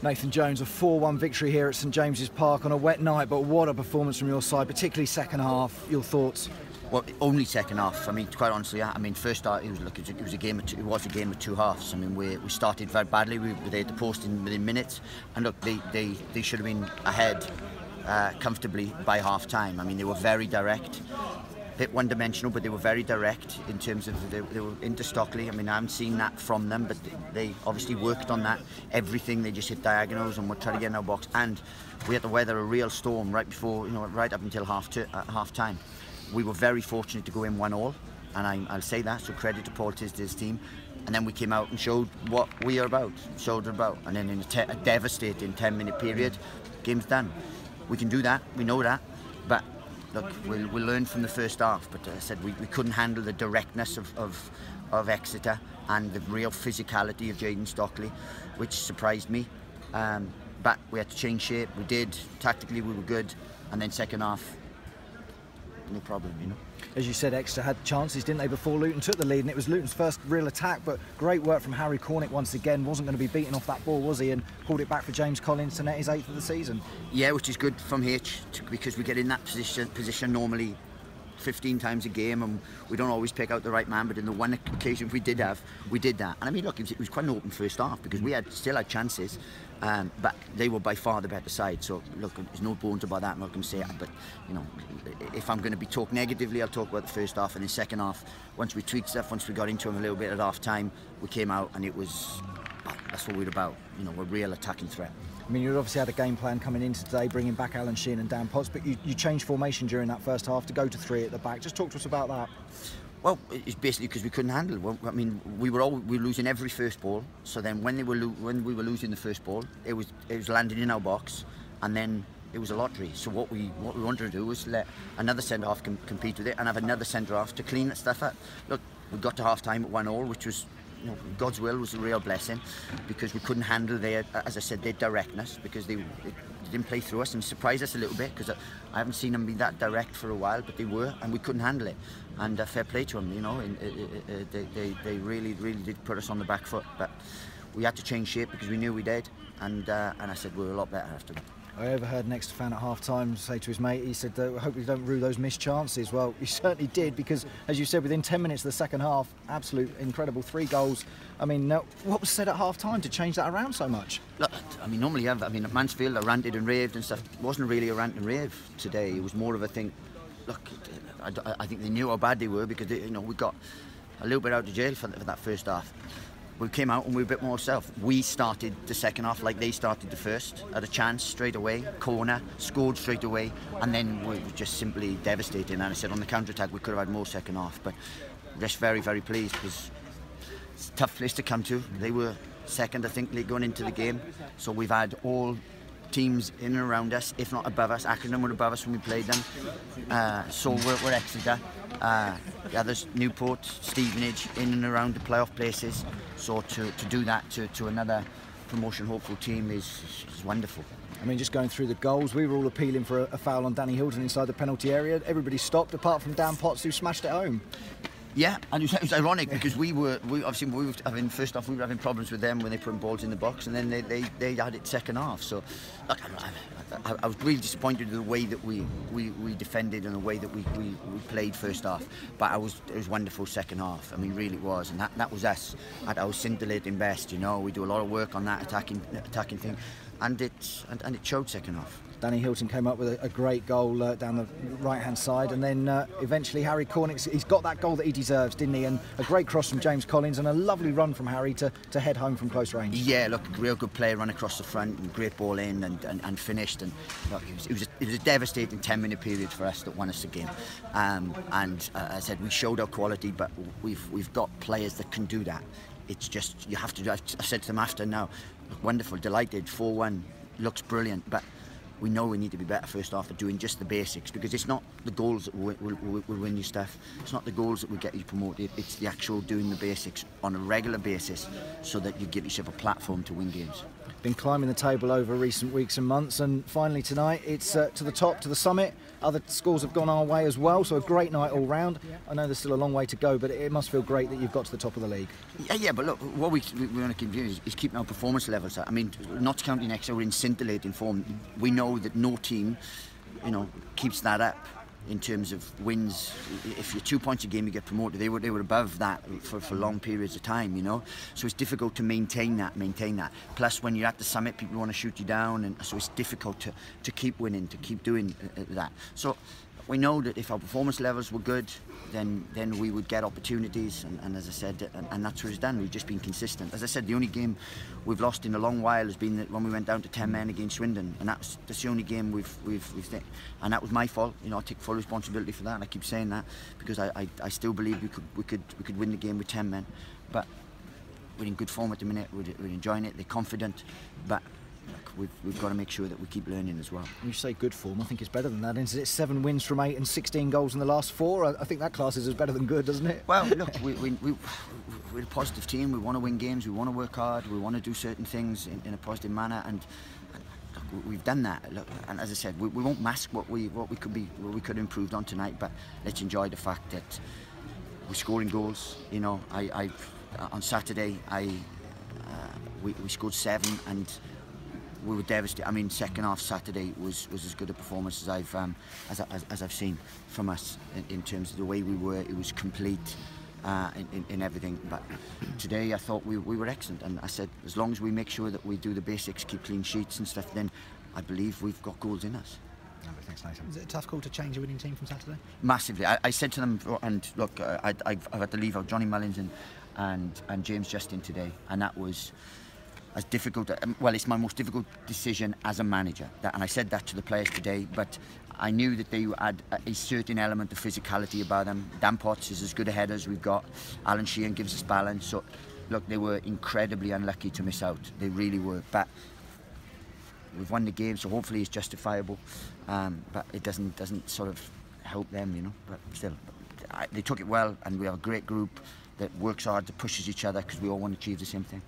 Nathan Jones, a 4-1 victory here at St James's Park on a wet night, but what a performance from your side, particularly second half. Your thoughts? Well, only second half. I mean, quite honestly, I mean, first half it was a game of two halves. I mean, we started very badly. We were at the post within minutes, and look, they should have been ahead comfortably by half time. I mean, they were very direct. A bit one-dimensional, but they were very direct in terms of they were into Stockley. I mean, I haven't seen that from them, but they obviously worked on that. Everything, they just hit diagonals and were trying to get in our box. And we had to weather a real storm right before, right up until half time. We were very fortunate to go in 1-1, and I'll say that. So credit to Paul Tisdale's team. And then we came out and showed what we are about, and then in a devastating 10-minute period, game's done. We can do that. We know that, but. Look, we'll learn from the first half, but as I said, we couldn't handle the directness of Exeter and the real physicality of Jayden Stockley, which surprised me. But we had to change shape. We did. Tactically, we were good, and then second half, no problem, As you said, Exeter had chances, didn't they, before Luton took the lead, and it was Luton's first real attack, but great work from Harry Cornick once again. Wasn't going to be beaten off that ball, was he? And pulled it back for James Collins to net his 8th of the season. Yeah, which is good from H, because we get in that position normally 15 times a game, and we don't always pick out the right man, but in the one occasion we did that. And I mean, look, it was quite an open first half, because we still had chances, but they were by far the better side. So look, there's no bones about that. I'm not going to say that, but if I'm going to be talk negatively, I'll talk about the first half. And in the second half, once we tweaked stuff, once we got into them a little bit at half time, we came out, and it was, that's what we're about. We're a real attacking threat. I mean, you obviously had a game plan coming into today, bringing back Alan Sheehan and Dan Potts, but you changed formation during that first half to go to 3 at the back. Just talk to us about that. Well, it's basically because we couldn't handle it. Well, I mean, we were losing every first ball. So then, when we were losing the first ball, it was landing in our box, and then it was a lottery. So what we wanted to do was let another centre half compete with it, and have another centre half to clean that stuff up. Look, we got to half time at 1-1, which was, God's will was a real blessing, because we couldn't handle as I said, their directness, because they didn't play through us and surprised us a little bit, because I haven't seen them be that direct for a while, but they were, and we couldn't handle it. And fair play to them, they really did put us on the back foot, but we had to change shape because we knew we did, and I said we were a lot better after that. I overheard an Exeter fan at half-time say to his mate, he said, I hope we don't rue those missed chances. Well, he certainly did, because, as you said, within 10 minutes of the second half, absolute incredible 3 goals. I mean, what was said at half-time to change that around so much? Look, I mean, normally, at Mansfield, I ranted and raved and stuff. It wasn't really a rant and rave today. It was more of a thing. Look, I think they knew how bad they were, because we got a little bit out of jail for that first half. We came out and we were a bit more self. We started the second half like they started the first. Had a chance straight away, corner, scored straight away, and then we were just simply devastating. And I said on the counter-attack we could have had more second half, but just very, very pleased, because it's a tough place to come to. They were second, I think, going into the game. So we've had all teams in and around us, if not above us. Accrington were above us when we played them. So we're Exeter. The others, Newport, Stevenage, in and around the playoff places. So to do that to another promotion hopeful team is wonderful. I mean, just going through the goals, we were all appealing for a foul on Danny Hilton inside the penalty area. Everybody stopped, apart from Dan Potts, who smashed it home. Yeah, and it was ironic, because first off we were having problems with them when they put balls in the box, and then they had it second half. So look, I was really disappointed with the way that we defended and the way that we played first half. But it was wonderful second half. I mean, really it was, and that was us at our scintillating best. We do a lot of work on that attacking thing, and it showed second half. Danny Hilton came up with a great goal down the right-hand side, and then eventually Harry Cornick, he's got that goal that he deserves, didn't he? And a great cross from James Collins, and a lovely run from Harry to head home from close range. Yeah, look, a real good player, run across the front, and great ball in and finished. And look, it was a devastating 10-minute period for us that won us the game. And as I said, we showed our quality, but we've got players that can do that. It's just, you have to do. I said to them after now, look, wonderful, delighted, 4-1, looks brilliant, but we know we need to be better first half at doing just the basics, because it's not the goals that will win you stuff. It's not the goals that will get you promoted. It's the actual doing the basics on a regular basis, so that you give yourself a platform to win games. Been climbing the table over recent weeks and months, and finally tonight it's to the top, to the summit. Other scores have gone our way as well, so a great night all round. I know there's still a long way to go, but it must feel great that you've got to the top of the league. Yeah, but look, what we want to keep doing is keeping our performance levels up. I mean, Notts County next, we're in scintillating form. We know that no team, keeps that up in terms of wins. If you're 2 points a game, you get promoted. They were above that for long periods of time, So it's difficult to maintain that. Plus, when you're at the summit, people want to shoot you down, and so it's difficult to keep winning, to keep doing that. So we know that if our performance levels were good, then we would get opportunities, and as I said, and that's what it's done. We've just been consistent. As I said, the only game we've lost in a long while has been when we went down to 10 men against Swindon, and that's the only game and that was my fault. I take full responsibility for that, and I keep saying that because I still believe we could win the game with 10 men, but we're in good form at the minute. We're enjoying it. They're confident, but we've got to make sure that we keep learning as well. When you say good form, I think it's better than that. Isn't it? 7 wins from 8 and 16 goals in the last 4. I think that class is better than good, doesn't it? Well, look, we're a positive team. We want to win games. We want to work hard. We want to do certain things in a positive manner, and look, we've done that. Look, and as I said, we won't mask what we could have improved on tonight, but let's enjoy the fact that we're scoring goals. On Saturday, we scored 7 and we were devastated. I mean, second half Saturday was as good a performance as I've seen from us in terms of the way we were. It was complete in everything. But today I thought we were excellent, and I said as long as we make sure that we do the basics, keep clean sheets and stuff, then I believe we've got goals in us. Thanks, Nathan. Is it a tough call to change a winning team from Saturday? Massively. I said to them, and look, I've had to leave out Johnny Mullins and James Justin today, and that was as difficult. Well, it's my most difficult decision as a manager, and I said that to the players today. But I knew that they had a certain element of physicality about them. Dan Potts is as good a header as we've got. Alan Sheehan gives us balance. So, look, they were incredibly unlucky to miss out. They really were. But we've won the game, so hopefully it's justifiable. But it doesn't sort of help them, But still, they took it well, and we have a great group that works hard, that pushes each other, because we all want to achieve the same thing.